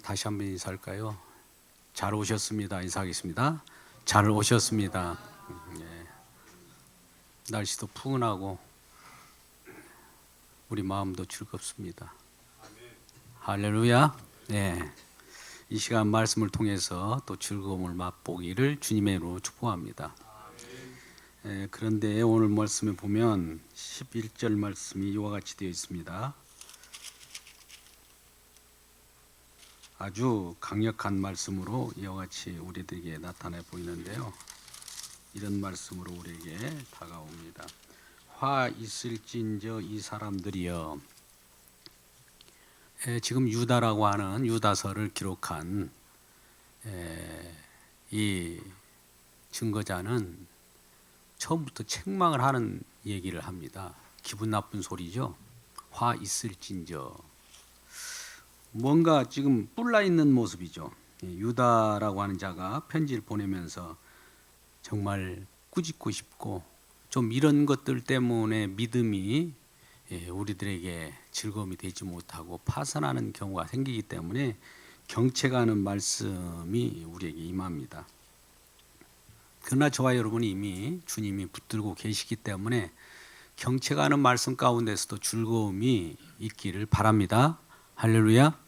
다시 한번 인사할까요? 잘 오셨습니다. 인사하겠습니다. 잘 오셨습니다. 예. 날씨도 푸근하고 우리 마음도 즐겁습니다. 할렐루야. 네. 이 시간 말씀을 통해서 또 즐거움을 맛보기를 주님의 이름으로 축복합니다. 그런데 오늘 말씀에 보면 11절 말씀이 이와 같이 되어 있습니다. 아주 강력한 말씀으로 이와 같이 우리들에게 나타나 보이는데요. 이런 말씀으로 우리에게 다가옵니다. 화 있을진저 이 사람들이여. 지금 유다라고 하는 유다서를 기록한 이 증거자는 처음부터 책망을 하는 얘기를 합니다. 기분 나쁜 소리죠. 화 있을진저. 뭔가 지금 뿔나 있는 모습이죠. 유다라고 하는 자가 편지를 보내면서 정말 꾸짖고 싶고 좀 이런 것들 때문에 믿음이 우리들에게 즐거움이 되지 못하고 파산하는 경우가 생기기 때문에 경책하는 말씀이 우리에게 임합니다. 그러나 저와 여러분이 이미 주님이 붙들고 계시기 때문에 경책하는 말씀 가운데서도 즐거움이 있기를 바랍니다. 할렐루야.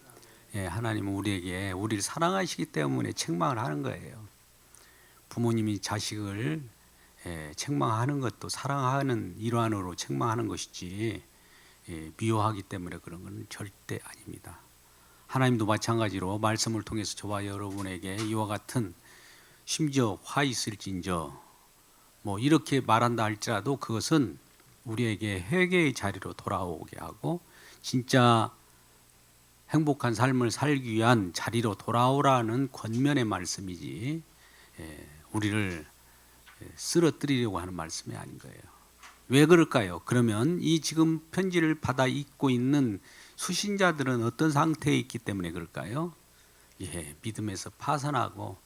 하나님은 우리를 사랑하시기 때문에 책망을 하는 거예요. 부모님이 자식을 책망하는 것도 사랑하는 일환으로 책망하는 것이지 미워하기 때문에 그런 건 절대 아닙니다. 하나님도 마찬가지로 말씀을 통해서 저와 여러분에게 이와 같은 심지어 화 있을진저 뭐 이렇게 말한다 할지라도 그것은 우리에게 회개의 자리로 돌아오게 하고 진짜 행복한 삶을 살기 위한 자리로 돌아오라는 권면의 말씀이지 우리를 쓰러뜨리려고 하는 말씀이 아닌 거예요. 왜 그럴까요? 그러면 이 지금 편지를 받아 읽고 있는 수신자들은 어떤 상태에 있기 때문에 그럴까요? 믿음에서 파산하고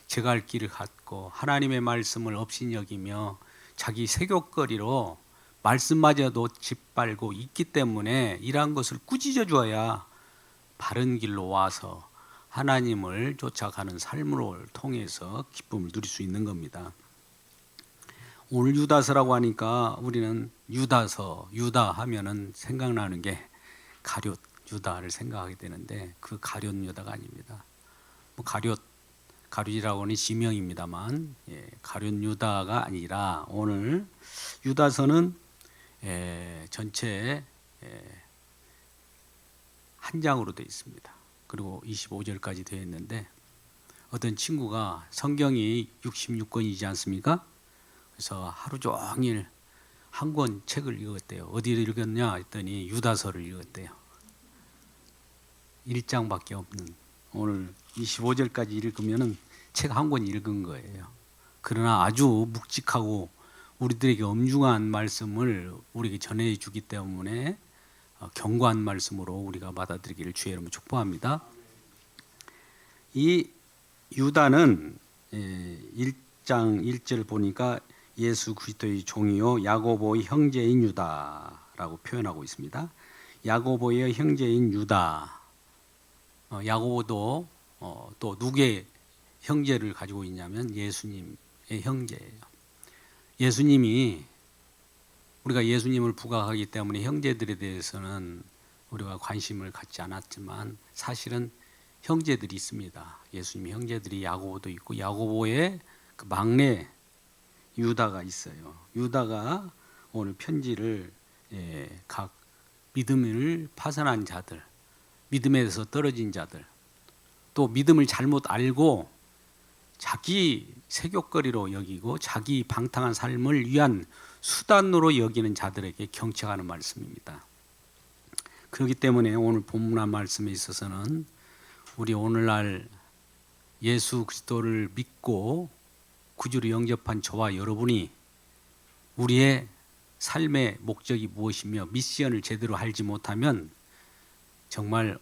제갈 길을 갖고 하나님의 말씀을 업신여기며 자기 세귑거리로 말씀마저도 짓밟고 있기 때문에 이러한 것을 꾸짖어 주어야 바른 길로 와서 하나님을 쫓아가는 삶을 통해서 기쁨을 누릴 수 있는 겁니다. 오늘 유다서라고 하니까 우리는 유다 하면은 생각나는 게 가룟 유다를 생각하게 되는데 그 가룟 유다가 아닙니다. 뭐 가룟이라고 하는 지명입니다만 가룟 유다가 아니라 오늘 유다서는 전체 한 장으로 되어 있습니다. 그리고 25절까지 되어 있는데 어떤 친구가 성경이 66권이지 않습니까? 그래서 하루 종일 한 권 책을 읽었대요. 어디를 읽었냐 했더니 유다서를 읽었대요. 1장밖에 없는 오늘 25절까지 읽으면 책 한 권 읽은 거예요. 그러나 아주 묵직하고 우리들에게 엄중한 말씀을 우리에게 전해주기 때문에 견고한 말씀으로 우리가 받아들이기를 주의 이름으로 축복합니다. 이 유다는 1장 1절 보니까 예수 그리스도의 종이요 야고보의 형제인 유다라고 표현하고 있습니다. 야고보의 형제인 유다. 야고보도 또 누구의 형제를 가지고 있냐면 예수님의 형제예요. 예수님이 우리가 예수님을 부각하기 때문에 형제들에 대해서는 우리가 관심을 갖지 않았지만 사실은 형제들이 있습니다. 예수님의 형제들이 야고보도 있고 야고보의 그 막내 유다가 있어요. 유다가 오늘 편지를 각 믿음을 파산한 자들, 믿음에서 떨어진 자들, 또 믿음을 잘못 알고 자기 세귑거리로 여기고 자기 방탕한 삶을 위한 수단으로 여기는 자들에게 경책하는 말씀입니다. 그렇기 때문에 오늘 본문한 말씀에 있어서는 우리 오늘날 예수 그리스도를 믿고 구주로 영접한 저와 여러분이 우리의 삶의 목적이 무엇이며 미션을 제대로 알지 못하면 정말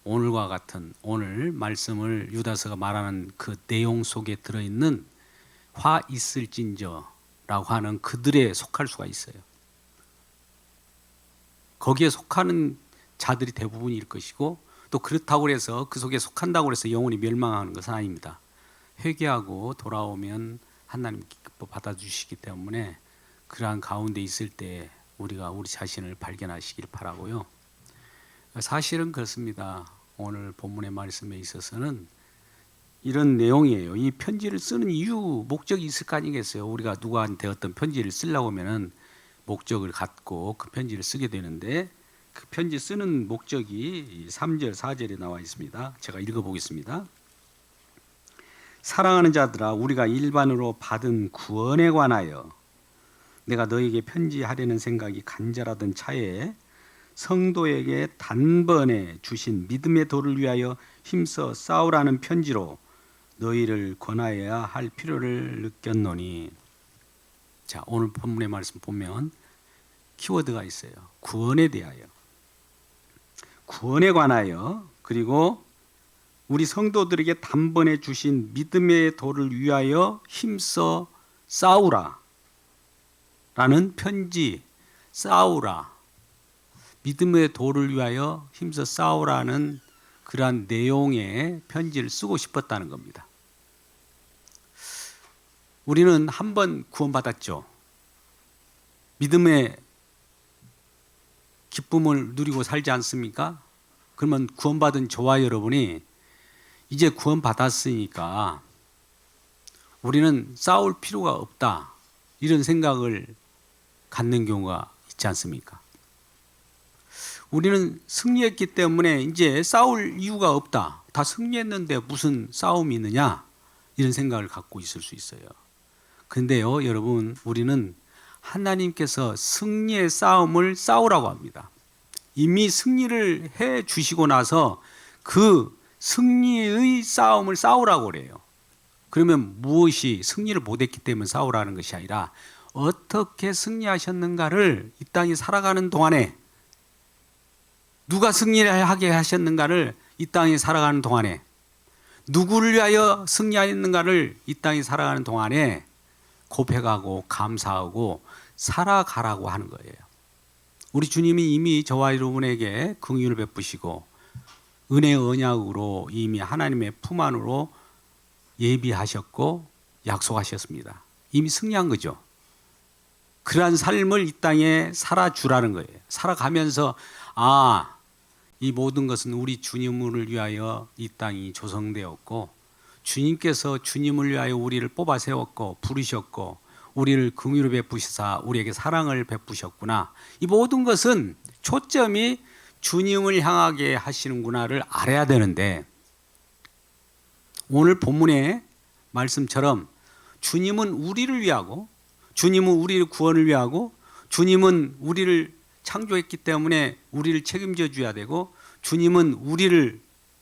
오늘과 같은 오늘 말씀을 유다서가 말하는 그 내용 속에 들어있는 화 있을진저 라고 하는 그들에 속할 수가 있어요. 거기에 속하는 자들이 대부분일 것이고 또 그렇다고 해서 그 속에 속한다고 해서 영혼이 멸망하는 것은 아닙니다. 회개하고 돌아오면 하나님 기뻐 받아주시기 때문에 그러한 가운데 있을 때 우리가 우리 자신을 발견하시길 바라고요. 사실은 그렇습니다. 오늘 본문의 말씀에 있어서는 이런 내용이에요. 이 편지를 쓰는 이유, 목적이 있을 거 아니겠어요. 우리가 누구한테 어떤 편지를 쓰려고 하면은 목적을 갖고 그 편지를 쓰게 되는데 그 편지 쓰는 목적이 3절, 4절에 나와 있습니다. 제가 읽어보겠습니다. 사랑하는 자들아, 우리가 일반으로 받은 구원에 관하여 내가 너에게 편지하려는 생각이 간절하던 차에 성도에게 단번에 주신 믿음의 도를 위하여 힘써 싸우라는 편지로 너희를 권하여야 할 필요를 느꼈노니. 자, 오늘 본문의 말씀 보면 키워드가 있어요. 구원에 대하여, 구원에 관하여, 그리고 우리 성도들에게 단번에 주신 믿음의 도를 위하여 힘써 싸우라 라는 편지. 싸우라, 믿음의 도를 위하여 힘써 싸우라는 그러한 내용의 편지를 쓰고 싶었다는 겁니다. 우리는 한 번 구원받았죠. 믿음의 기쁨을 누리고 살지 않습니까? 그러면 구원받은 저와 여러분이 이제 구원받았으니까 우리는 싸울 필요가 없다, 이런 생각을 갖는 경우가 있지 않습니까? 우리는 승리했기 때문에 이제 싸울 이유가 없다, 다 승리했는데 무슨 싸움이 있느냐, 이런 생각을 갖고 있을 수 있어요. 근데요 여러분, 우리는 하나님께서 승리의 싸움을 싸우라고 합니다. 이미 승리를 해 주시고 나서 그 승리의 싸움을 싸우라고 그래요. 그러면 무엇이 승리를 못했기 때문에 싸우라는 것이 아니라 어떻게 승리하셨는가를 이 땅에 살아가는 동안에, 누가 승리를 하게 하셨는가를 이 땅에 살아가는 동안에, 누구를 위하여 승리하였는가를 이 땅에 살아가는 동안에 고백하고 감사하고 살아가라고 하는 거예요. 우리 주님이 이미 저와 여러분에게 긍휼을 베푸시고 은혜의 언약으로 이미 하나님의 품 안으로 예비하셨고 약속하셨습니다. 이미 승리한 거죠. 그러한 삶을 이 땅에 살아주라는 거예요. 살아가면서 이 모든 것은 우리 주님을 위하여 이 땅이 조성되었고, 주님께서 주님을 위하여 우리를 뽑아 세웠고 부르셨고 우리를 긍휼을 베푸시사 우리에게 사랑을 베푸셨구나, 이 모든 것은 초점이 주님을 향하게 하시는구나를 알아야 되는데, 오늘 본문의 말씀처럼 주님은 우리를 위하고, 주님은 우리의 구원을 위하고, 주님은 우리를 창조했기 때문에 우리를 책임져 줘야 되고, 주님은 우리를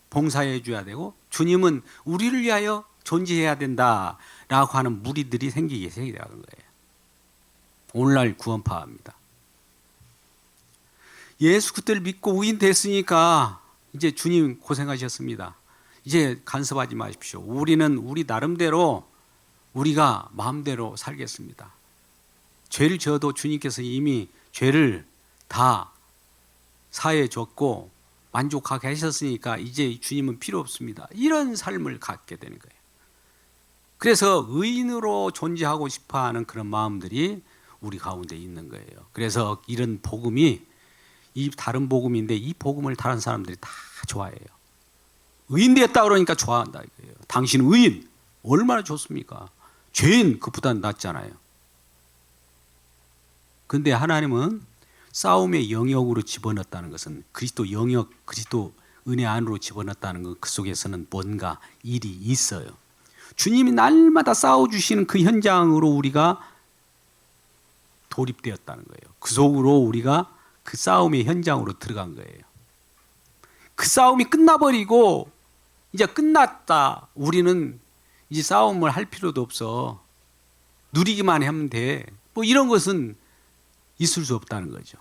봉사해 줘야 되고, 주님은 우리를 위하여 존재해야 된다라고 하는 무리들이 생기게 되는 거예요. 오늘날 구원파입니다. 예수 그리스도를 믿고 의인됐으니까 이제 주님 고생하셨습니다. 이제 간섭하지 마십시오. 우리는 우리 나름대로 우리가 마음대로 살겠습니다. 죄를 지어도 주님께서 이미 죄를 다 사해 줬고 만족하게 하셨으니까 이제 주님은 필요 없습니다. 이런 삶을 갖게 되는 거예요. 그래서 의인으로 존재하고 싶어하는 그런 마음들이 우리 가운데 있는 거예요. 그래서 이런 복음이, 이 다른 복음인데 이 복음을 다른 사람들이 다 좋아해요. 의인 되었다 그러니까 좋아한다 이거예요. 당신 의인, 얼마나 좋습니까? 죄인 그보다 낫잖아요. 근데 하나님은 싸움의 영역으로 집어넣었다는 것은 그리스도 영역, 그리스도 은혜 안으로 집어넣었다는 것, 그 속에서는 뭔가 일이 있어요. 주님이 날마다 싸워주시는 그 현장으로 우리가 돌입되었다는 거예요. 그 속으로 우리가 그 싸움의 현장으로 들어간 거예요. 그 싸움이 끝나버리고 이제 끝났다, 우리는 이제 싸움을 할 필요도 없어, 누리기만 하면 돼, 뭐 이런 것은 있을 수 없다는 거죠.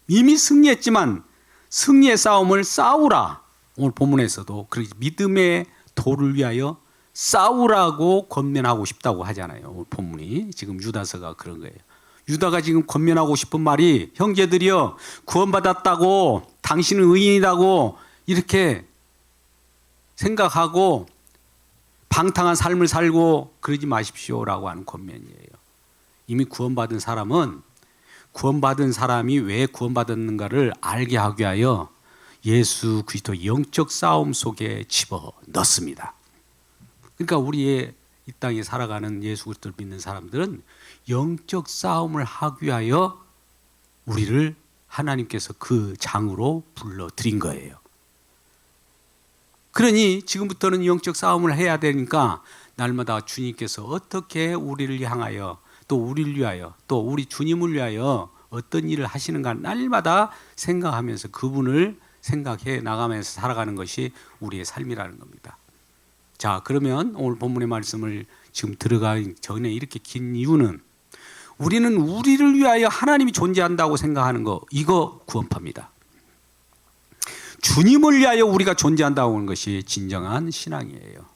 이미 승리했지만 승리의 싸움을 싸우라, 오늘 본문에서도 그렇게 믿음의 도를 위하여 싸우라고 권면하고 싶다고 하잖아요. 오늘 본문이 지금 유다서가 그런 거예요. 유다가 지금 권면하고 싶은 말이 형제들이여 구원받았다고 당신은 의인이라고 이렇게 생각하고 방탕한 삶을 살고 그러지 마십시오라고 하는 권면이에요. 이미 구원받은 사람은 구원받은 사람이 왜 구원받았는가를 알게 하기 위하여 예수 그리스도 영적 싸움 속에 집어넣습니다. 그러니까 우리의 이 땅에 살아가는 예수 그리스도를 믿는 사람들은 영적 싸움을 하기 위하여 우리를 하나님께서 그 장으로 불러들인 거예요. 그러니 지금부터는 영적 싸움을 해야 되니까 날마다 주님께서 어떻게 우리를 향하여 또 우리를 위하여 또 우리 주님을 위하여 어떤 일을 하시는가 날마다 생각하면서 그분을 생각해 나가면서 살아가는 것이 우리의 삶이라는 겁니다. 자, 그러면 오늘 본문의 말씀을 지금 들어가기 전에 이렇게 긴 이유는 우리는 우리를 위하여 하나님이 존재한다고 생각하는 거, 이거 구원파입니다. 주님을 위하여 우리가 존재한다고 하는 것이 진정한 신앙이에요.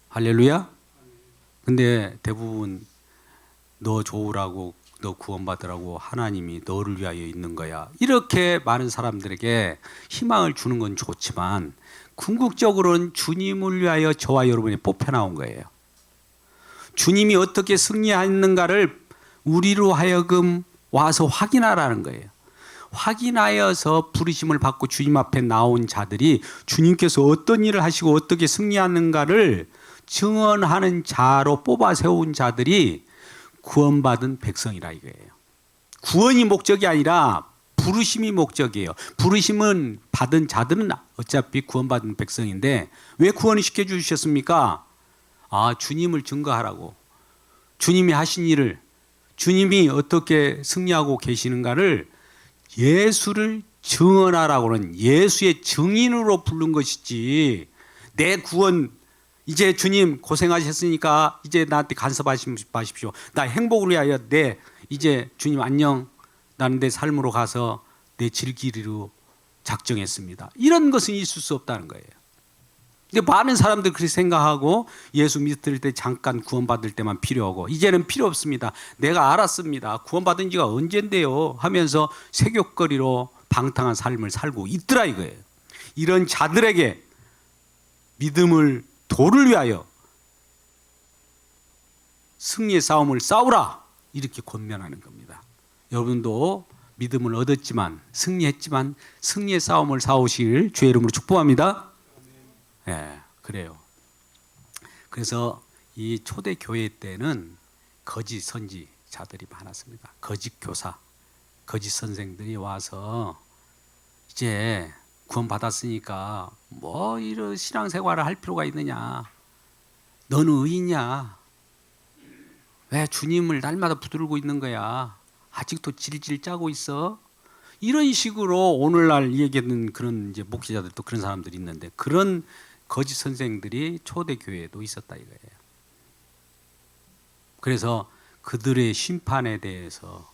할렐루야. 근데 대부분 너 좋으라고, 너 구원받으라고 하나님이 너를 위하여 있는 거야, 이렇게 많은 사람들에게 희망을 주는 건 좋지만 궁극적으로는 주님을 위하여 저와 여러분이 뽑혀 나온 거예요. 주님이 어떻게 승리했는가를 우리로 하여금 와서 확인하라는 거예요. 확인하여서 부르심을 받고 주님 앞에 나온 자들이 주님께서 어떤 일을 하시고 어떻게 승리하는가를 증언하는 자로 뽑아 세운 자들이 구원받은 백성이라 이거예요. 구원이 목적이 아니라 부르심이 목적이에요. 부르심은 받은 자들은 어차피 구원받은 백성인데 왜 구원을 시켜주셨습니까? 아, 주님을 증거하라고. 주님이 하신 일을, 주님이 어떻게 승리하고 계시는가를 예수를 증언하라고는 예수의 증인으로 부른 것이지, 내 구원, 이제 주님 고생하셨으니까 이제 나한테 간섭하지 마십시오. 나 행복을 위하여 이제 주님 안녕, 나는 내 삶으로 가서 내 즐기리로 작정했습니다. 이런 것은 있을 수 없다는 거예요. 근데 많은 사람들이 그렇게 생각하고 예수 믿을 때 잠깐 구원받을 때만 필요하고 이제는 필요 없습니다. 내가 알았습니다. 구원받은 지가 언젠데요 하면서 세욕거리로 방탕한 삶을 살고 있더라 이거예요. 이런 자들에게 믿음을 도를 위하여 승리의 싸움을 싸우라, 이렇게 권면하는 겁니다. 여러분도 믿음을 얻었지만 승리했지만 승리의 싸움을 싸우시길 주의 이름으로 축복합니다. 예, 그래요. 그래서 이 초대 교회 때는 거짓 선지자들이 많았습니다. 거짓 교사, 거짓 선생들이 와서 이제 구원 받았으니까 뭐 이런 신앙생활을 할 필요가 있느냐, 너는 의인이야, 왜 주님을 날마다 붙들고 있는 거야, 아직도 질질 짜고 있어, 이런 식으로 오늘날 얘기하는 그런 이제 목회자들도 그런 사람들이 있는데, 그런 거짓 선생들이 초대 교회에도 있었다 이거예요. 그래서 그들의 심판에 대해서,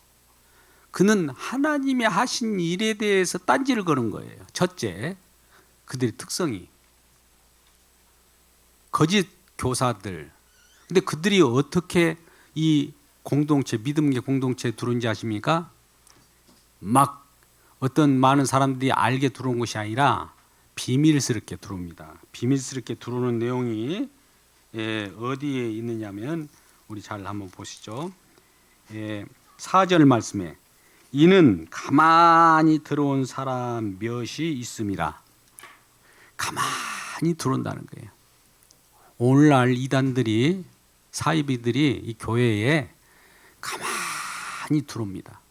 그는 하나님이 하신 일에 대해서 딴지를 거는 거예요. 첫째, 그들의 특성이 거짓 교사들. 근데 그들이 어떻게 이 공동체, 믿음의 공동체에 들어온지 아십니까? 막 어떤 많은 사람들이 알게 들어온 것이 아니라 비밀스럽게 들어옵니다. 비밀스럽게 들어오는 내용이 어디에 있느냐면 우리 잘 한번 보시죠. 4절 말씀에 이는 가만히 들어온 사람 몇이 있습니다. 가만히 들어온다는 거예요. 오늘날 이단들이, 사이비들이 이 교회에 가만히 들어옵니다.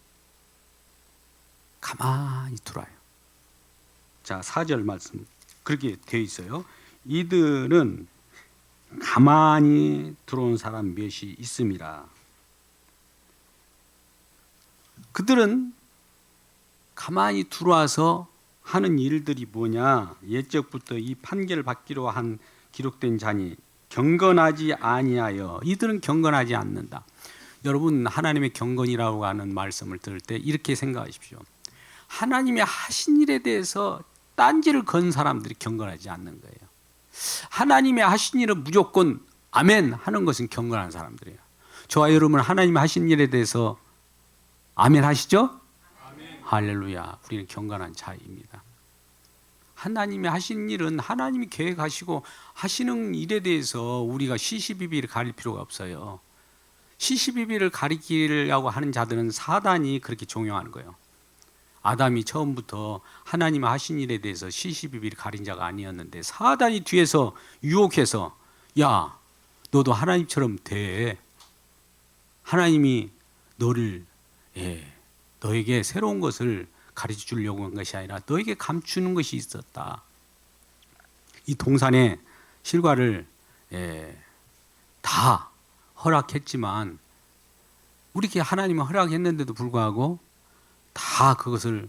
가만히 들어와요. 자, 4절 말씀 그렇게 되어 있어요. 이들은 가만히 들어온 사람 몇이 있습니다. 그들은 가만히 들어와서 하는 일들이 뭐냐? 옛적부터 이 판결을 받기로 한 기록된 자니 경건하지 아니하여. 이들은 경건하지 않는다. 여러분, 하나님의 경건이라고 하는 말씀을 들을 때 이렇게 생각하십시오. 하나님의 하신 일에 대해서 딴지를 건 사람들이 경건하지 않는 거예요. 하나님의 하신 일은 무조건 아멘 하는 것은 경건한 사람들이에요. 저와 여러분은 하나님의 하신 일에 대해서 아멘 하시죠? 아멘. 할렐루야. 우리는 경건한 자입니다. 하나님이 하신 일은 하나님이 계획하시고 하시는 일에 대해서 우리가 시시비비를 가릴 필요가 없어요. 시시비비를 가리키려고 하는 자들은 사단이 그렇게 종용하는 거예요. 아담이 처음부터 하나님이 하신 일에 대해서 시시비비를 가린 자가 아니었는데 사단이 뒤에서 유혹해서 야, 너도 하나님처럼 돼. 하나님이 너를 너에게 새로운 것을 가르쳐 주려고 한 것이 아니라 너에게 감추는 것이 있었다. 이 동산의 실과를 다 허락했지만 우리에게 하나님은 허락했는데도 불구하고 다 그것을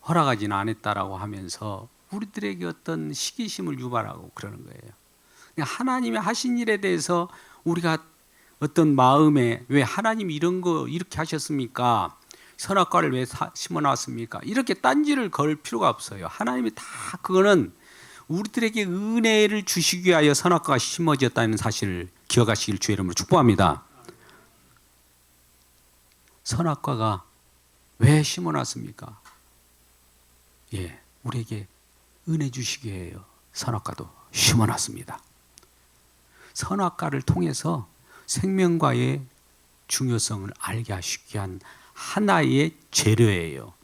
허락하지는 않았다라고 하면서 우리들에게 어떤 시기심을 유발하고 그러는 거예요. 하나님이 하신 일에 대해서 우리가 어떤 마음에 왜 하나님이 이런 거 이렇게 하셨습니까? 선악과를 왜 심어놨습니까? 이렇게 딴지를 걸 필요가 없어요. 하나님이 다 그거는 우리들에게 은혜를 주시기 위하여 선악과가 심어졌다는 사실을 기억하시길 주의 이름으로 축복합니다. 선악과가 왜 심어놨습니까? 우리에게 은혜 주시기 위하여 선악과도 심어놨습니다. 선악과를 통해서 생명과의 중요성을 알게 하시기 위한 하나의 재료예요.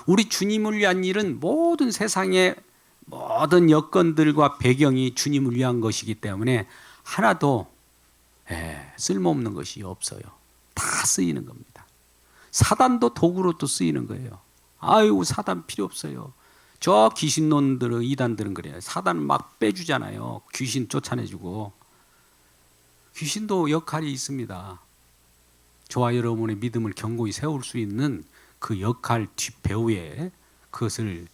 우리 주님을 위한 일은 모든 세상의 모든 여건들과 배경이 주님을 위한 것이기 때문에 하나도 쓸모없는 것이 없어요. 다 쓰이는 겁니다. 사단도 도구로 또 쓰이는 거예요. 아유, 사단 필요 없어요. 저 귀신론들은 이단들은 그래요. 사단 막 빼주잖아요. 귀신 쫓아내주고. 귀신도 역할이 있습니다. 저와 여러분의 믿음을 견고히 세울 수 있는 그 역할 뒷배후에 그것을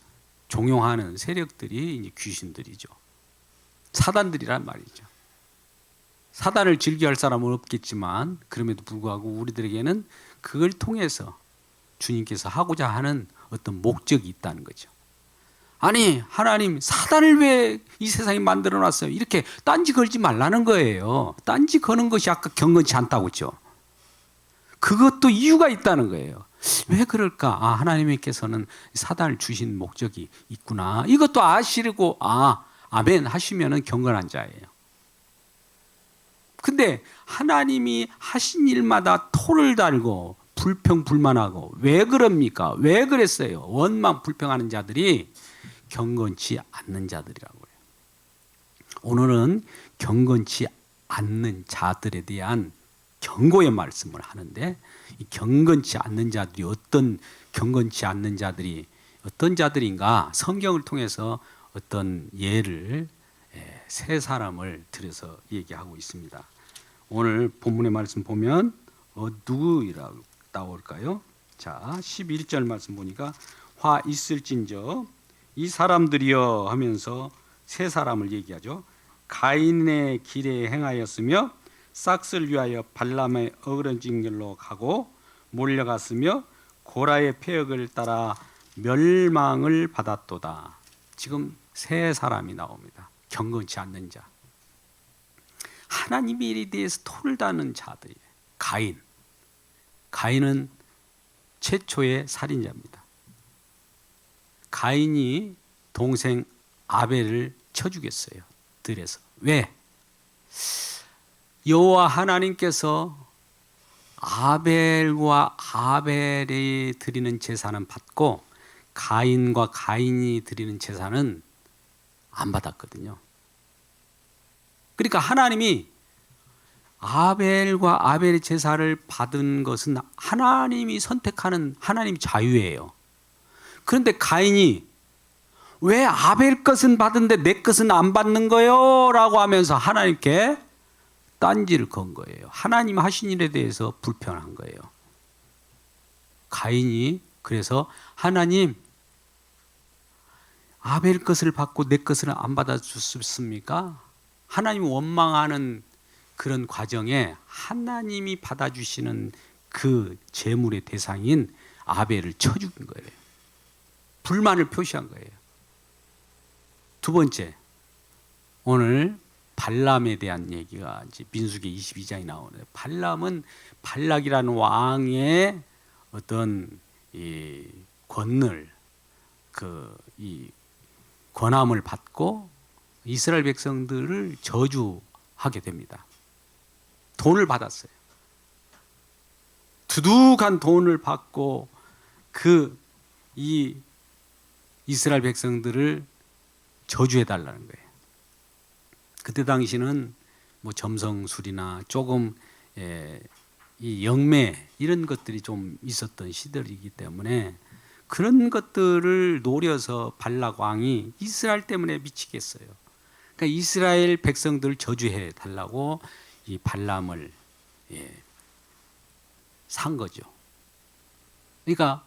종용하는 세력들이 이제 귀신들이죠. 사단들이란 말이죠. 사단을 즐겨할 사람은 없겠지만 그럼에도 불구하고 우리들에게는 그걸 통해서 주님께서 하고자 하는 어떤 목적이 있다는 거죠. 아니, 하나님 사단을 왜 이 세상에 만들어 놨어요? 이렇게 딴지 걸지 말라는 거예요. 딴지 거는 것이 아까 경건치 않다고 했죠. 그것도 이유가 있다는 거예요. 왜 그럴까? 하나님께서는 사단을 주신 목적이 있구나. 이것도 아시고 아멘 하시면은 경건한 자예요. 근데 하나님이 하신 일마다 토를 달고 불평불만하고 왜 그럽니까? 왜 그랬어요? 원망 불평하는 자들이 경건치 않는 자들이라고 해요. 오늘은 경건치 않는 자들에 대한 경고의 말씀을 하는데 이 경건치 않는 자들이 어떤 경건치 않는 자들이 어떤 자들인가 성경을 통해서 어떤 예를 세 사람을 들여서 얘기하고 있습니다. 오늘 본문의 말씀 보면 누구라고 나올까요? 자, 11절 말씀 보니까 화 있을진저 이 사람들이여 하면서 세 사람을 얘기하죠. 가인의 길에 행하였으며 싹을 위하여 발람의 어그러진 길로 가고 몰려갔으며 고라의 폐역을 따라 멸망을 받았도다. 지금 세 사람이 나옵니다. 경건치 않는 자. 하나님의 일에 대해서 토를 다는 자들이에요. 가인은 최초의 살인자입니다. 가인이 동생 아벨을 쳐 죽였어요. 들에서. 왜? 여호와 하나님께서 아벨과 아벨이 드리는 제사는 받고 가인과 가인이 드리는 제사는 안 받았거든요. 그러니까 하나님이 아벨과 아벨의 제사를 받은 것은 하나님이 선택하는 하나님 자유예요. 그런데 가인이 왜 아벨 것은 받은데 내 것은 안 받는 거요? 라고 하면서 하나님께 딴지를 건 거예요. 하나님 하신 일에 대해서 불평한 거예요. 가인이 그래서 하나님 아벨 것을 받고 내 것을 안 받아주셨습니까? 하나님 원망하는 그런 과정에 하나님이 받아주시는 그 제물의 대상인 아벨을 쳐 죽인 거예요. 불만을 표시한 거예요. 두 번째, 오늘 발람에 대한 얘기가 이제 민수기 22장에 나오는데 발람은 발락이라는 왕의 어떤 이 권을 이 권함을 받고 이스라엘 백성들을 저주하게 됩니다. 돈을 받았어요. 두둑한 돈을 받고 이 이스라엘 백성들을 저주해 달라는 거예요. 그때 당시는 뭐 점성술이나 조금 이 영매 이런 것들이 좀 있었던 시절이기 때문에 그런 것들을 노려서 발락 왕이 이스라엘 때문에 미치겠어요. 그러니까 이스라엘 백성들을 저주해 달라고 이 발람을 산 거죠. 그러니까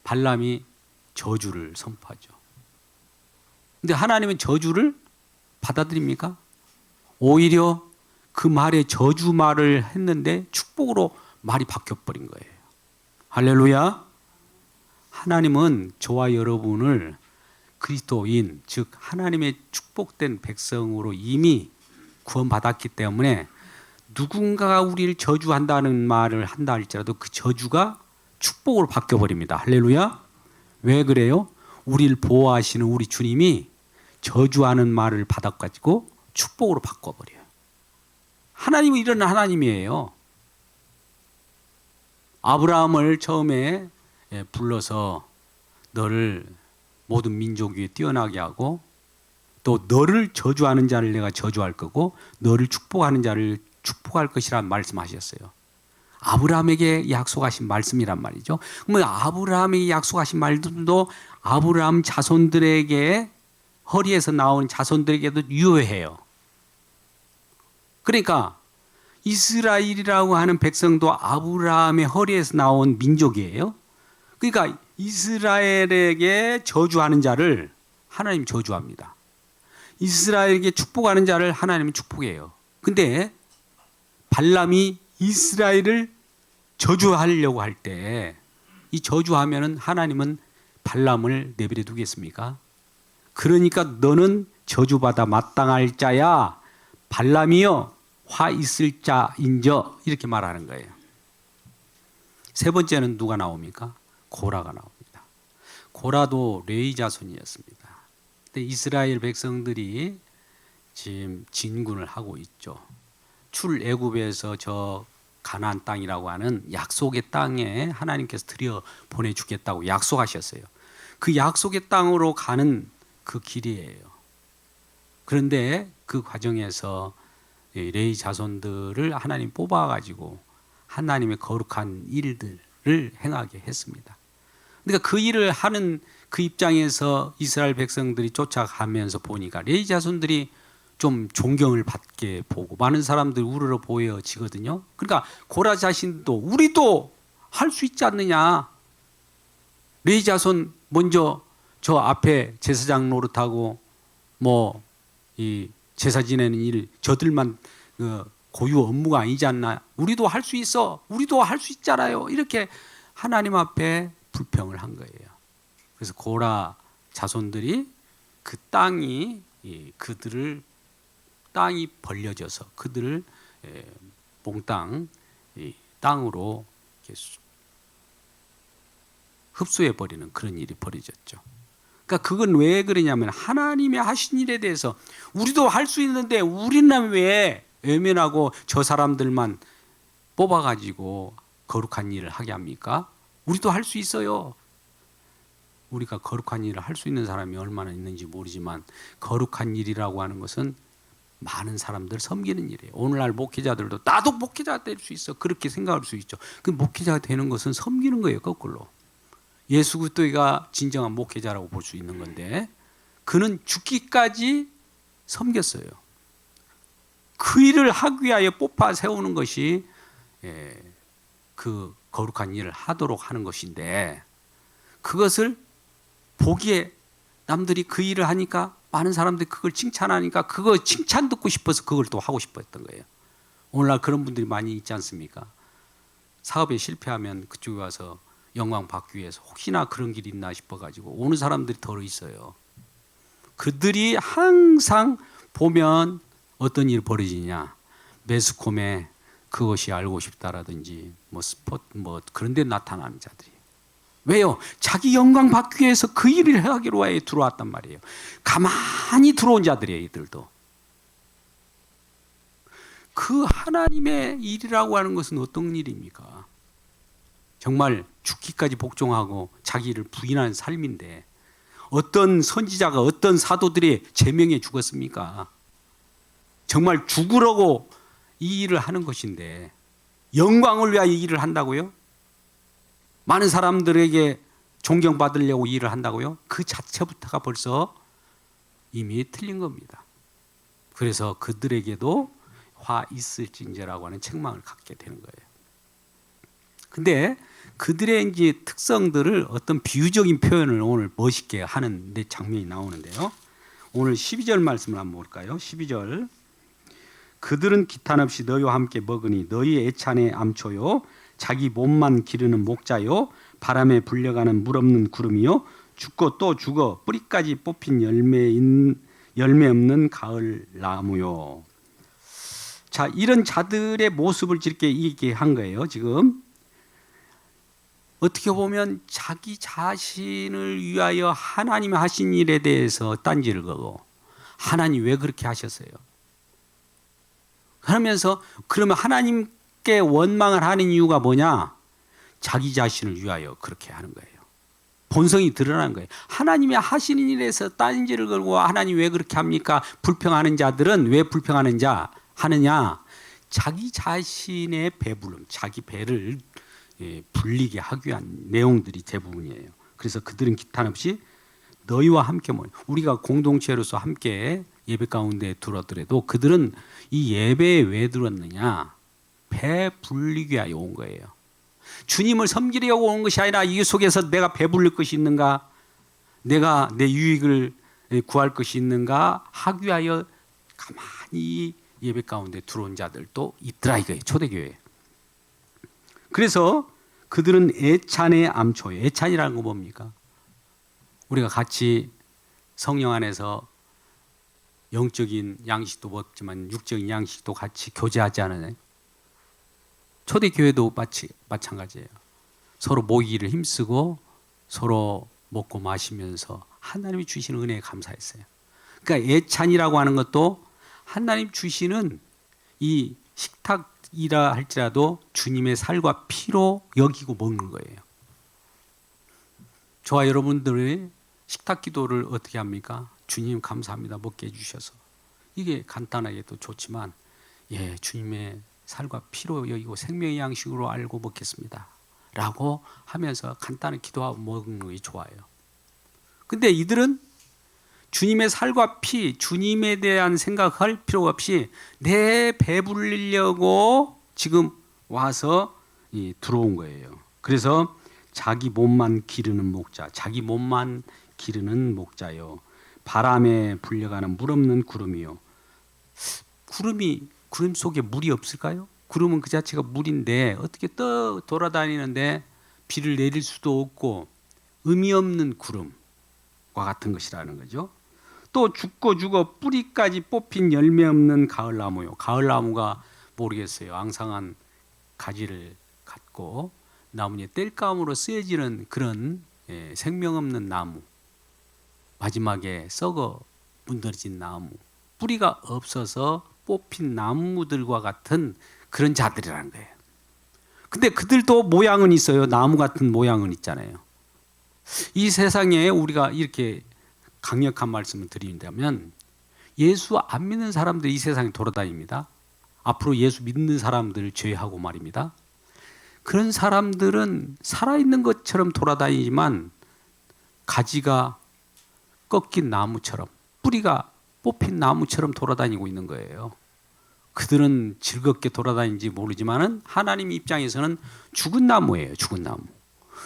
발람이 저주를 선포하죠. 근데 하나님은 저주를 받아들입니까? 오히려 그 말에 저주 말을 했는데 축복으로 말이 바뀌어버린 거예요. 할렐루야. 하나님은 저와 여러분을 그리스도인, 즉 하나님의 축복된 백성으로 이미 구원받았기 때문에 누군가가 우리를 저주한다는 말을 한다 할지라도 그 저주가 축복으로 바뀌어버립니다. 할렐루야. 왜 그래요? 우리를 보호하시는 우리 주님이 저주하는 말을 받아가지고 축복으로 바꿔버려요. 하나님은 이런 하나님이에요. 아브라함을 처음에 불러서 너를 모든 민족 위에 뛰어나게 하고 또 너를 저주하는 자를 내가 저주할 거고 너를 축복하는 자를 축복할 것이란 말씀하셨어요. 아브라함에게 약속하신 말씀이란 말이죠. 그러면 아브라함에게 약속하신 말들도 아브라함 자손들에게 허리에서 나온 자손들에게도 유효해요. 그러니까 이스라엘이라고 하는 백성도 아브라함의 허리에서 나온 민족이에요. 그러니까 이스라엘에게 저주하는 자를 하나님 저주합니다. 이스라엘에게 축복하는 자를 하나님은 축복해요. 근데 발람이 이스라엘을 저주하려고 할 때 이 저주하면은 하나님은 발람을 내버려 두겠습니까? 그러니까 너는 저주받아 마땅할 자야. 발람이여 화 있을 자인저 이렇게 말하는 거예요. 세 번째는 누가 나옵니까? 고라가 나옵니다. 고라도 레위 자손이었습니다. 근데 이스라엘 백성들이 지금 진군을 하고 있죠. 출애굽에서 저 가나안 땅이라고 하는 약속의 땅에 하나님께서 들여 보내주겠다고 약속하셨어요. 그 약속의 땅으로 가는 그 길이에요. 그런데 그 과정에서 레위 자손들을 하나님 뽑아가지고 하나님의 거룩한 일들을 행하게 했습니다. 그러니까 그 일을 하는 그 입장에서 이스라엘 백성들이 쫓아가면서 보니까 레위 자손들이 좀 존경을 받게 보고 많은 사람들이 우러러 보여지거든요. 그러니까 고라 자신도 우리도 할 수 있지 않느냐. 레위 자손 먼저 저 앞에 제사장 노릇하고 뭐 이 제사 지내는 일 저들만 고유 업무가 아니지 않나. 우리도 할 수 있어. 우리도 할 수 있잖아요. 이렇게 하나님 앞에 불평을 한 거예요. 그래서 고라 자손들이 그 땅이 땅이 벌려져서 그들을 몽땅 땅으로 흡수해 버리는 그런 일이 벌어졌죠. 그러니까 그건 왜 그러냐면 하나님의 하신 일에 대해서 우리도 할 수 있는데 우리는 왜 외면하고 저 사람들만 뽑아가지고 거룩한 일을 하게 합니까? 우리도 할 수 있어요. 우리가 거룩한 일을 할 수 있는 사람이 얼마나 있는지 모르지만 거룩한 일이라고 하는 것은 많은 사람들 섬기는 일이에요. 오늘날 목회자들도 나도 목회자가 될 수 있어 그렇게 생각할 수 있죠. 그 목회자가 되는 것은 섬기는 거예요. 거꾸로. 예수 그리스도가 진정한 목회자라고 볼 수 있는 건데 그는 죽기까지 섬겼어요. 그 일을 하기 위하여 뽑아 세우는 것이 그 거룩한 일을 하도록 하는 것인데 그것을 보기에 남들이 그 일을 하니까 많은 사람들이 그걸 칭찬하니까 그거 칭찬 듣고 싶어서 그걸 또 하고 싶었던 거예요. 오늘날 그런 분들이 많이 있지 않습니까? 사업에 실패하면 그쪽에 와서 영광 받기 위해서 혹시나 그런 길이 있나 싶어가지고 오는 사람들이 더 있어요. 그들이 항상 보면 어떤 일이 벌어지냐. 매스컴에 그것이 알고 싶다라든지 뭐 스포츠 뭐 그런 데 나타나는 자들이. 왜요? 자기 영광 받기 위해서 그 일을 하기로 해 들어왔단 말이에요. 가만히 들어온 자들이에요, 이들도. 그 하나님의 일이라고 하는 것은 어떤 일입니까? 정말 죽기까지 복종하고 자기를 부인하는 삶인데 어떤 선지자가 어떤 사도들이 제명에 죽었습니까? 정말 죽으라고 이 일을 하는 것인데 영광을 위하여 이 일을 한다고요? 많은 사람들에게 존경받으려고 이 일을 한다고요? 그 자체부터가 벌써 이미 틀린 겁니다. 그래서 그들에게도 화 있을진저라고 하는 책망을 갖게 되는 거예요. 근데 그들의 이제 특성들을 어떤 비유적인 표현을 오늘 멋있게 하는 데 장면이 나오는데요. 오늘 12절 말씀을 한번 볼까요? 12절. 그들은 기탄 없이 너희와 함께 먹으니 너희 애찬의 암초요 자기 몸만 기르는 목자요 바람에 불려가는 물 없는 구름이요 죽고 또 죽어 뿌리까지 뽑힌 열매 없는 가을 나무요. 자, 이런 자들의 모습을 이렇게 얘기한 거예요. 지금 어떻게 보면 자기 자신을 위하여 하나님이 하신 일에 대해서 딴지를 거고 하나님 왜 그렇게 하셨어요? 그러면서 그러면 하나님께 원망을 하는 이유가 뭐냐? 자기 자신을 위하여 그렇게 하는 거예요. 본성이 드러나는 거예요. 하나님이 하시는 일에서 딴지를 걸고 하나님 왜 그렇게 합니까? 불평하는 자들은 왜 불평하는 자 하느냐? 자기 자신의 배부름, 자기 배를 불리게 하기 위한 내용들이 대부분이에요. 그래서 그들은 기탄 없이 너희와 함께 모여 우리가 공동체로서 함께 예배 가운데 들어더라도 그들은 이 예배에 왜 들었느냐? 배 불리기 위하여 온 거예요. 주님을 섬기려고 온 것이 아니라 이 속에서 내가 배불릴 것이 있는가? 내가 내 유익을 구할 것이 있는가? 하기 위하여 가만히 예배 가운데 들어온 자들도 있더라 이거예요. 초대교회. 그래서 그들은 애찬의 암초예요. 애찬이라는 건 뭡니까? 우리가 같이 성령 안에서 영적인 양식도 먹지만 육적인 양식도 같이 교제하지 않아요? 초대교회도 마찬가지예요. 서로 모이기를 힘쓰고 서로 먹고 마시면서 하나님이 주시는 은혜에 감사했어요. 그러니까 애찬이라고 하는 것도 하나님 주시는 이 식탁이라 할지라도 주님의 살과 피로 여기고 먹는 거예요. 저와 여러분들의 식탁 기도를 어떻게 합니까? 주님 감사합니다. 먹게 해주셔서. 이게 간단하게도 좋지만 주님의 살과 피로 여기고 생명의 양식으로 알고 먹겠습니다. 라고 하면서 간단히 기도하고 먹는 게 좋아요. 근데 이들은 주님의 살과 피, 주님에 대한 생각할 필요가 없이 내 배불리려고 지금 와서 들어온 거예요. 그래서 자기 몸만 기르는 목자, 자기 몸만 기르는 목자요. 바람에 불려가는 물 없는 구름이요. 구름 속에 물이 없을까요? 구름은 그 자체가 물인데 어떻게 돌아다니는데 비를 내릴 수도 없고 의미 없는 구름과 같은 것이라는 거죠. 또 죽고 죽어 뿌리까지 뽑힌 열매 없는 가을나무요. 가을나무가 모르겠어요. 앙상한 가지를 갖고 나무에 땔감으로 쓰여지는 그런 생명 없는 나무. 마지막에 썩어 문드러진 나무. 뿌리가 없어서 뽑힌 나무들과 같은 그런 자들이라는 거예요. 근데 그들도 모양은 있어요. 나무 같은 모양은 있잖아요. 이 세상에 우리가 이렇게 강력한 말씀을 드린다면 예수 안 믿는 사람들이 이 세상에 돌아다닙니다. 앞으로 예수 믿는 사람들 제외하고 말입니다. 그런 사람들은 살아있는 것처럼 돌아다니지만 가지가 꺾인 나무처럼 뿌리가 뽑힌 나무처럼 돌아다니고 있는 거예요. 그들은 즐겁게 돌아다니는지 모르지만 하나님 입장에서는 죽은 나무예요. 죽은 나무.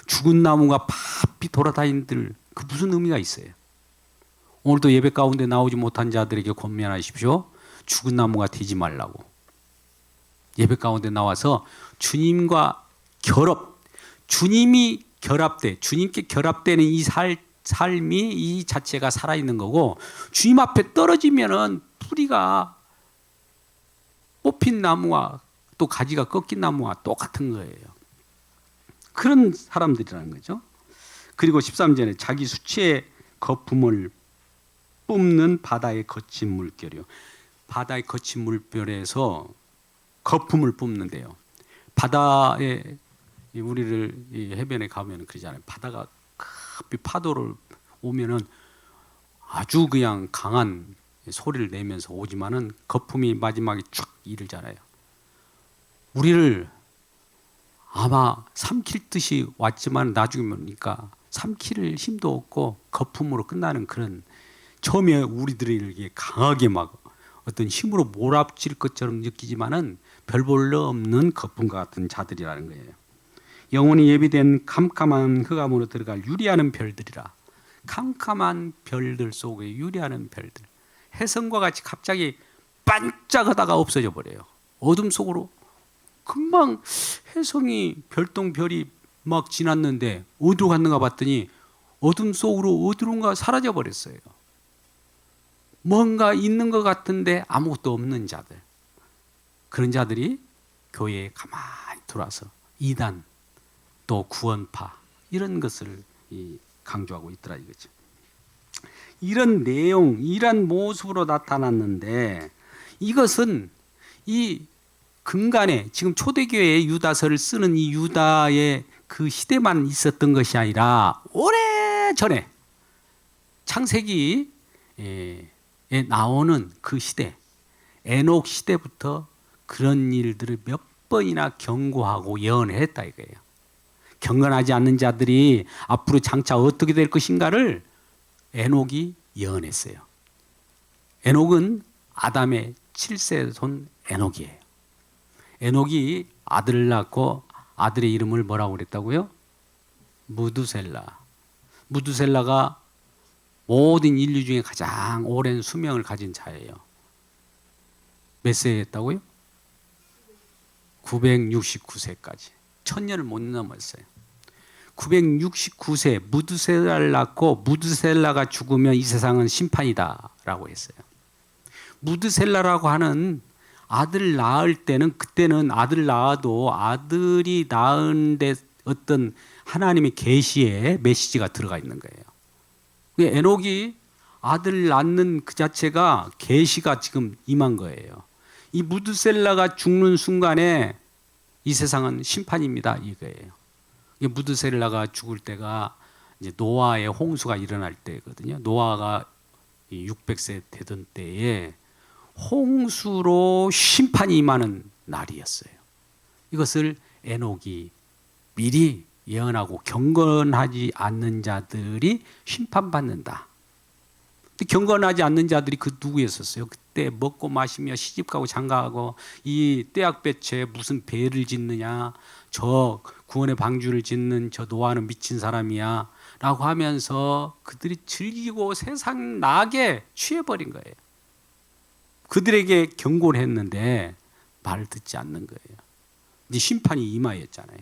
죽은 나무가 바삐 돌아다니는 그 무슨 의미가 있어요? 오늘도 예배 가운데 나오지 못한 자들에게 권면하십시오. 죽은 나무가 되지 말라고. 예배 가운데 나와서 주님과 주님이 결합돼, 주님께 결합되는 이 삶이 이 자체가 살아있는 거고, 주님 앞에 떨어지면은 뿌리가 뽑힌 나무와 또 가지가 꺾인 나무와 똑같은 거예요. 그런 사람들이라는 거죠. 그리고 13절에 자기 수치의 거품을 뿜는 바다의 거친 물결이요. 바다의 거친 물결에서 거품을 뿜는데요. 바다에 우리를 해변에 가면 그러잖아요. 바다가 급히 파도를 오면은 아주 그냥 강한 소리를 내면서 오지만은 거품이 마지막에 쫙 이르잖아요. 우리를 아마 삼킬 듯이 왔지만 나중에 보니까 삼킬 힘도 없고 거품으로 끝나는 그런, 처음에 우리들에게 강하게 막 어떤 힘으로 몰아칠 것처럼 느끼지만은 별 볼일 없는 거품과 같은 자들이라는 거예요. 영혼이 예비된 캄캄한 흑암으로 들어갈 유리하는 별들이라. 캄캄한 별들 속에 유리하는 별들, 혜성과 같이 갑자기 반짝하다가 없어져 버려요. 어둠 속으로 금방 혜성이 별똥별이 막 지났는데 어디로 갔는가 봤더니 어둠 속으로 어디론가 사라져 버렸어요. 뭔가 있는 것 같은데 아무것도 없는 자들, 그런 자들이 교회에 가만히 들어와서 이단 또 구원파 이런 것을 강조하고 있더라 이거죠. 이런 내용, 이런 모습으로 나타났는데 이것은 이 근간에 지금 초대교회의 유다서를 쓰는 이 유다의 그 시대만 있었던 것이 아니라 오래전에 창세기에 나오는 그 시대, 에녹 시대부터 그런 일들을 몇 번이나 경고하고 예언했다 이거예요. 경건하지 않는 자들이 앞으로 장차 어떻게 될 것인가를 에녹이 예언했어요. 에녹은 아담의 7세 손 에녹이에요. 에녹이 아들을 낳고 아들의 이름을 뭐라고 그랬다고요? 무두셀라. 무두셀라가 모든 인류 중에 가장 오랜 수명을 가진 자예요. 몇 세에 했다고요? 969세까지. 1000년을 못 넘었어요. 969세 무두셀라를 낳고 무두셀라가 죽으면 이 세상은 심판이다 라고 했어요. 무두셀라라고 하는 아들 낳을 때는, 그때는 아들 낳아도 아들이 낳은데 어떤 하나님의 계시의 메시지가 들어가 있는 거예요. 에녹이 아들 낳는 그 자체가 계시가 지금 임한 거예요. 이 무두셀라가 죽는 순간에 이 세상은 심판입니다 이거예요. 무두셀라가 죽을 때가 이제 노아의 홍수가 일어날 때거든요. 노아가 600세 되던 때에 홍수로 심판이 임하는 날이었어요. 이것을 에녹이 미리 예언하고 경건하지 않는 자들이 심판받는다. 경건하지 않는 자들이 그 누구였었어요? 그때 먹고 마시며 시집가고 장가가고 이 떼약볕에 무슨 배를 짓느냐, 저 구원의 방주를 짓는 저 노아는 미친 사람이야 라고 하면서 그들이 즐기고 세상 낙에 취해버린 거예요. 그들에게 경고를 했는데 말을 듣지 않는 거예요. 이제 심판이 임하였잖아요.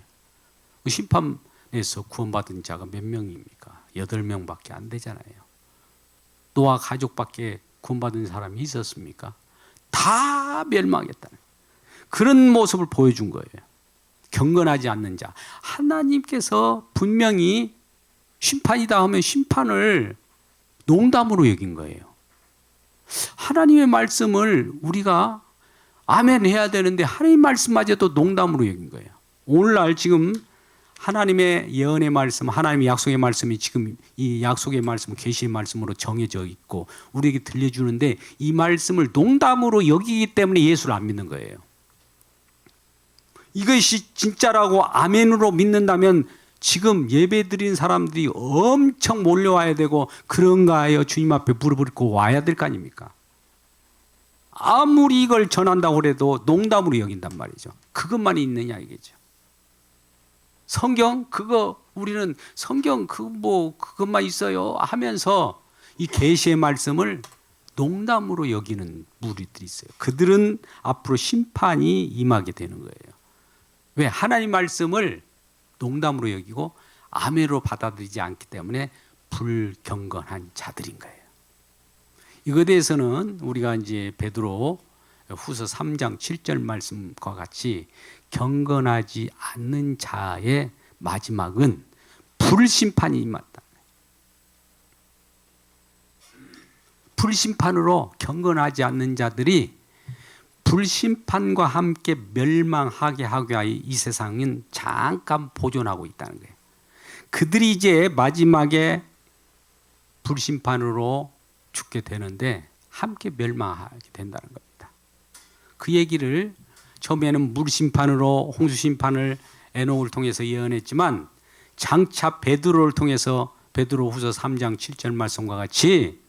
심판에서 구원받은 자가 몇 명입니까? 8명밖에 안 되잖아요. 노아 가족밖에 구원받은 사람이 있었습니까? 다 멸망했다는 그런 모습을 보여준 거예요. 경건하지 않는 자. 하나님께서 분명히 심판이다 하면 심판을 농담으로 여긴 거예요. 하나님의 말씀을 우리가 아멘 해야 되는데 하나님 말씀마저도 농담으로 여긴 거예요. 오늘날 지금 하나님의 예언의 말씀, 하나님의 약속의 말씀이 지금 이 약속의 말씀, 계시의 말씀으로 정해져 있고 우리에게 들려주는데 이 말씀을 농담으로 여기기 때문에 예수를 안 믿는 거예요. 이것이 진짜라고 아멘으로 믿는다면 지금 예배 드린 사람들이 엄청 몰려와야 되고 그런가 하여 주님 앞에 무릎을 꿇고 와야 될 거 아닙니까? 아무리 이걸 전한다고 해도 농담으로 여긴단 말이죠. 그것만이 있느냐 이게죠. 성경 그거 우리는 성경 그것만 있어요 하면서 이 계시의 말씀을 농담으로 여기는 무리들이 있어요. 그들은 앞으로 심판이 임하게 되는 거예요. 왜? 하나님 말씀을 농담으로 여기고 아멘으로 받아들이지 않기 때문에 불경건한 자들인 거예요. 이거에 대해서는 우리가 이제 베드로 후서 3장 7절 말씀과 같이 경건하지 않는 자의 마지막은 불심판이 임한다. 불심판으로 경건하지 않는 자들이 불심판과 함께 멸망하게 하기 위하여 이 세상은 잠깐 보존하고 있다는 거예요. 그들이 이제 마지막에 불심판으로 죽게 되는데 함께 멸망하게 된다는 겁니다. 그 얘기를 처음에는 물심판으로 홍수심판을 에녹을 통해서 예언했지만 장차 베드로를 통해서 베드로후서 3장 7절 말씀과 같이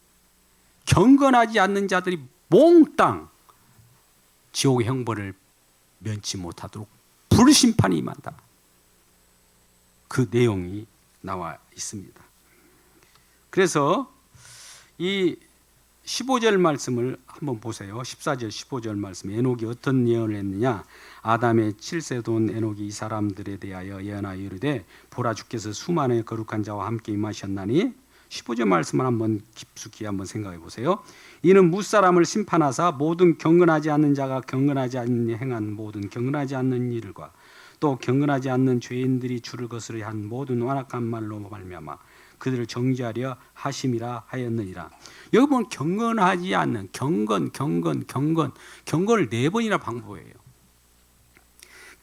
경건하지 않는 자들이 몽땅 지옥의 형벌을 면치 못하도록 불심판이 임한다. 그 내용이 나와 있습니다. 그래서 이 15절 말씀을 한번 보세요. 14절 15절 말씀. 에녹이 어떤 예언을 했느냐. 아담의 7세돈 에녹이 이 사람들에 대하여 예언하여 이르되 보라 주께서 수많은 거룩한 자와 함께 임하셨나니 15절 말씀을 한번 깊숙이 한번 생각해 보세요. 이는 무사람을 심판하사 모든 경건하지 않는 자가 경건하지 않는 행한 모든 경건하지 않는 일과 또 경건하지 않는 죄인들이 주를 거스르 한 모든 완악한 말로 말미암아 그들을 정죄하려 하심이라 하였느니라. 여기 보면 경건하지 않는 경건을 4번이나 반복해요.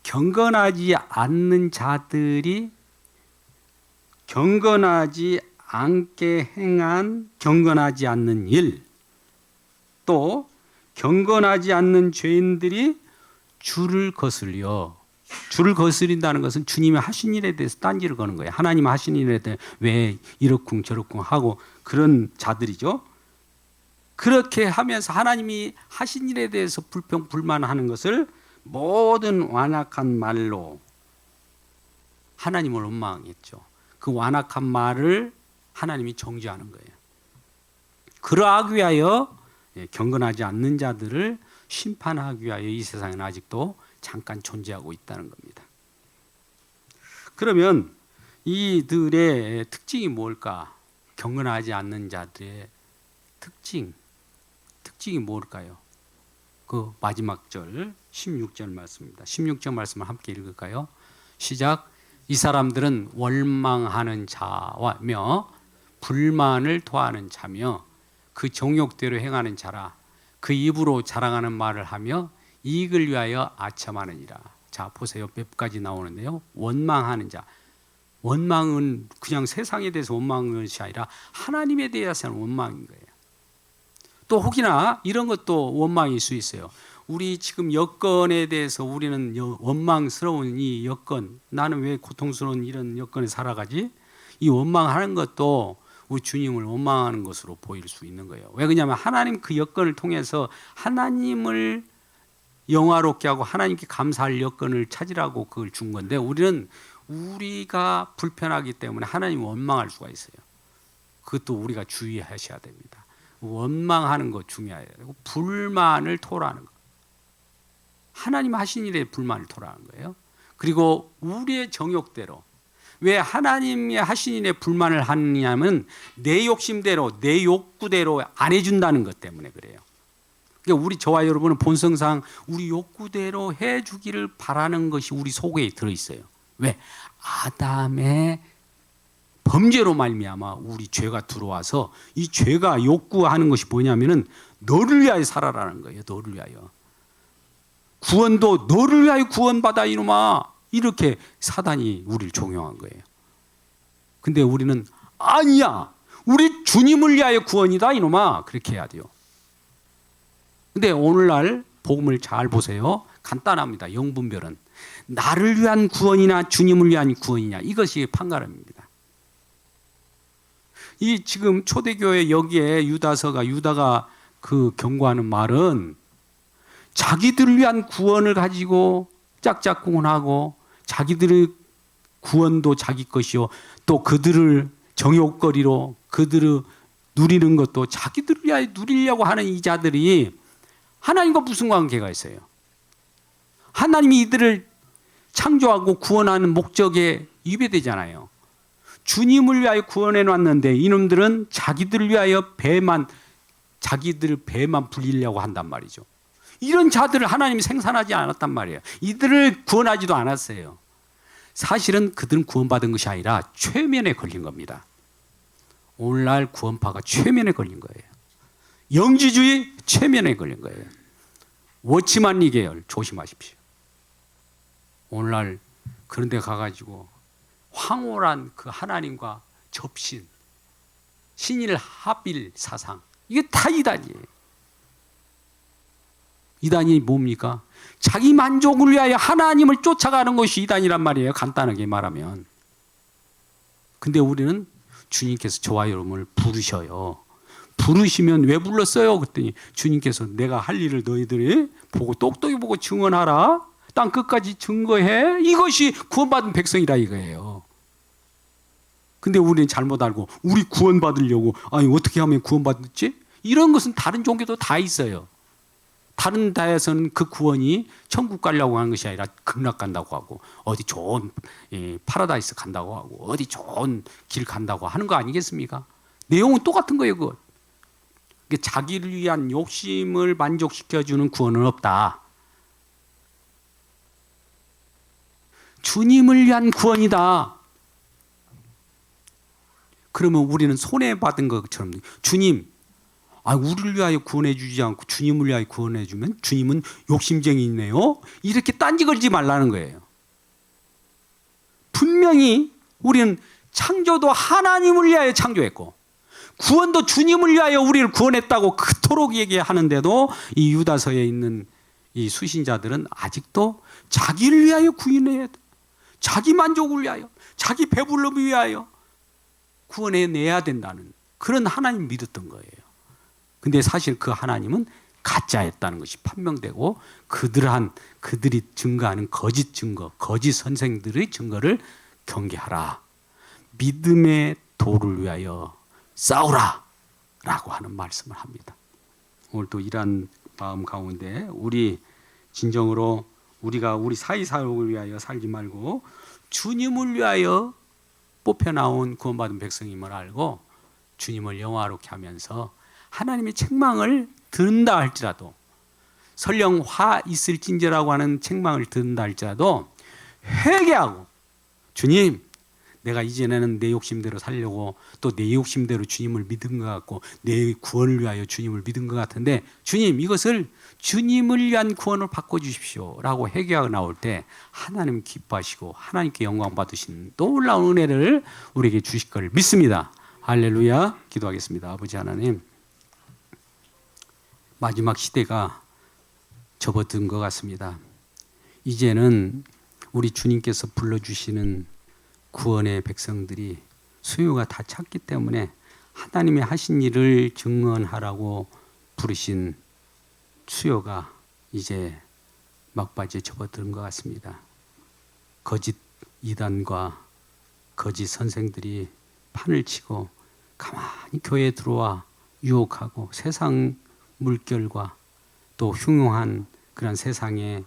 경건하지 않는 자들이 경건하지 않게 행한 경건하지 않는 일, 또 경건하지 않는 죄인들이 주를 거스려. 주를 거스린다는 것은 주님이 하신 일에 대해서 딴지를 거는 거예요. 하나님 하신 일에 대해 왜 이렇쿵 저렇쿵 하고 그런 자들이죠. 그렇게 하면서 하나님이 하신 일에 대해서 불평 불만하는 것을 모든 완악한 말로 하나님을 원망했죠. 그 완악한 말을 하나님이 정죄하는 거예요. 그러하기 위하여 경건하지 않는 자들을 심판하기 위하여 이 세상에는 아직도 잠깐 존재하고 있다는 겁니다. 그러면 이들의 특징이 뭘까? 경건하지 않는 자들의 특징이 뭘까요? 그 마지막 절 16절 말씀입니다. 16절 말씀을 함께 읽을까요? 시작. 이 사람들은 원망하는 자며 불만을 토하는 자며 그 정욕대로 행하는 자라. 그 입으로 자랑하는 말을 하며 이익을 위하여 아첨하느니라. 자, 보세요. 몇 가지 나오는데요. 원망하는 자. 원망은 그냥 세상에 대해서 원망하는 것이 아니라 하나님에 대해서는 원망인 거예요. 또 혹이나 이런 것도 원망일 수 있어요. 우리 지금 여건에 대해서 우리는 원망스러운 이 여건, 나는 왜 고통스러운 이런 여건에 살아가지? 이 원망하는 것도 우리 주님을 원망하는 것으로 보일 수 있는 거예요. 왜 그러냐면 하나님 그 여건을 통해서 하나님을 영화롭게 하고 하나님께 감사할 여건을 찾으라고 그걸 준 건데 우리는 우리가 불편하기 때문에 하나님을 원망할 수가 있어요. 그것도 우리가 주의하셔야 됩니다. 원망하는 것 중요해요. 불만을 토로하는 것. 하나님 하신 일에 불만을 토로하는 거예요. 그리고 우리의 정욕대로. 왜 하나님이 하신 일에 불만을 하느냐면 내 욕심대로 내 욕구대로 안 해준다는 것 때문에 그래요. 그러니까 우리 저와 여러분은 본성상 우리 욕구대로 해주기를 바라는 것이 우리 속에 들어있어요. 왜? 아담의 범죄로 말미암아 우리 죄가 들어와서 이 죄가 욕구하는 것이 뭐냐면은 너를 위하여 살아라는 거예요. 너를 위하여. 구원도 너를 위하여 구원받아 이놈아. 이렇게 사단이 우리를 종용한 거예요. 근데 우리는 아니야. 우리 주님을 위하여 구원이다 이놈아. 그렇게 해야 돼요. 근데 오늘날 복음을 잘 보세요. 간단합니다. 영분별은. 나를 위한 구원이나 주님을 위한 구원이냐. 이것이 판가름입니다. 이 지금 초대교회 여기에 유다가 그 경고하는 말은 자기들을 위한 구원을 가지고 짝짝꿍하고 자기들의 구원도 자기 것이요 또 그들을 정욕거리로 그들을 누리는 것도 자기들을 위하여 누리려고 하는 이 자들이 하나님과 무슨 관계가 있어요? 하나님이 이들을 창조하고 구원하는 목적에 위배되잖아요. 주님을 위하여 구원해 놨는데 이놈들은 자기들을 위하여 자기들 배만 불리려고 한단 말이죠. 이런 자들을 하나님이 생산하지 않았단 말이에요. 이들을 구원하지도 않았어요. 사실은 그들은 구원받은 것이 아니라 최면에 걸린 겁니다. 오늘날 구원파가 최면에 걸린 거예요. 영지주의 최면에 걸린 거예요. 워치만 리 계열 조심하십시오. 오늘날 그런 데 가가지고 황홀한 그 하나님과 접신, 신일 합일 사상, 이게 다 이단이에요. 이단이 뭡니까? 자기 만족을 위하여 하나님을 쫓아가는 것이 이단이란 말이에요. 간단하게 말하면. 근데 우리는 주님께서 저와 여러분을 부르셔요. 부르시면 왜 불렀어요? 그랬더니 주님께서 내가 할 일을 너희들이 보고 똑똑히 보고 증언하라. 땅 끝까지 증거해. 이것이 구원받은 백성이라 이거예요. 근데 우리는 잘못 알고 우리 구원받으려고 아니 어떻게 하면 구원받지? 이런 것은 다른 종교도 다 있어요. 다른 나라에서는 그 구원이 천국 가려고 하는 것이 아니라 극락 간다고 하고 어디 좋은 파라다이스 간다고 하고 어디 좋은 길 간다고 하는 거 아니겠습니까? 내용은 똑같은 거예요. 그것. 자기를 위한 욕심을 만족시켜주는 구원은 없다. 주님을 위한 구원이다. 그러면 우리는 손해받은 것처럼 주님 우리를 위하여 구원해 주지 않고 주님을 위하여 구원해 주면 주님은 욕심쟁이네요. 이렇게 딴지 걸지 말라는 거예요. 분명히 우리는 창조도 하나님을 위하여 창조했고 구원도 주님을 위하여 우리를 구원했다고 그토록 얘기하는데도 이 유다서에 있는 이 수신자들은 아직도 자기를 위하여 구원해야 돼. 자기 만족을 위하여, 자기 배불름을 위하여 구원해내야 된다는 그런 하나님 믿었던 거예요. 근데 사실 그 하나님은 가짜였다는 것이 판명되고 그들이 증거하는 거짓 증거, 거짓 선생들의 증거를 경계하라. 믿음의 도를 위하여 싸우라 라고 하는 말씀을 합니다. 오늘 또 이러한 마음 가운데 우리 진정으로 우리가 우리 사이사욕을 위하여 살지 말고 주님을 위하여 뽑혀나온 구원받은 백성임을 알고 주님을 영화롭게 하면서 하나님의 책망을 듣는다 할지라도 설령 화 있을진저라고 하는 책망을 듣는다 할지라도 회개하고 주님 내가 이전에는 내 욕심대로 살려고 또 내 욕심대로 주님을 믿은 것 같고 내 구원을 위하여 주님을 믿은 것 같은데 주님 이것을 주님을 위한 구원을 바꿔주십시오 라고 회개하고 나올 때 하나님 기뻐하시고 하나님께 영광 받으신 놀라운 은혜를 우리에게 주실 것을 믿습니다. 할렐루야. 기도하겠습니다. 아버지 하나님, 마지막 시대가 접어든 것 같습니다. 이제는 우리 주님께서 불러주시는 구원의 백성들이 수요가 다 찼기 때문에 하나님이 하신 일을 증언하라고 부르신 수요가 이제 막바지에 접어드는 것 같습니다. 거짓 이단과 거짓 선생들이 판을 치고 가만히 교회에 들어와 유혹하고 세상 물결과 또 흉흉한 그런 세상의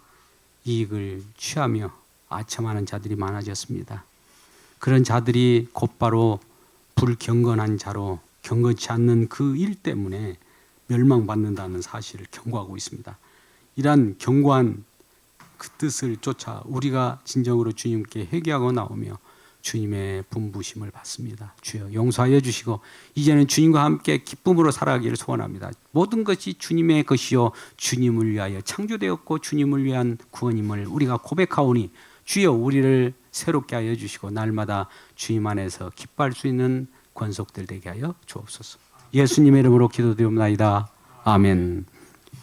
이익을 취하며 아첨하는 자들이 많아졌습니다. 그런 자들이 곧바로 불경건한 자로 경건치 않는 그 일 때문에 멸망받는다는 사실을 경고하고 있습니다. 이러한 경고한 그 뜻을 쫓아 우리가 진정으로 주님께 회개하고 나오며 주님의 분부심을 받습니다. 주여 용서하여 주시고 이제는 주님과 함께 기쁨으로 살아가기를 소원합니다. 모든 것이 주님의 것이요 주님을 위하여 창조되었고 주님을 위한 구원임을 우리가 고백하오니 주여 우리를 새롭게 하여 주시고 날마다 주님 안에서 기뻐할 수 있는 권속들 되게 하여 주옵소서. 예수님의 이름으로 기도드립니다. 아멘.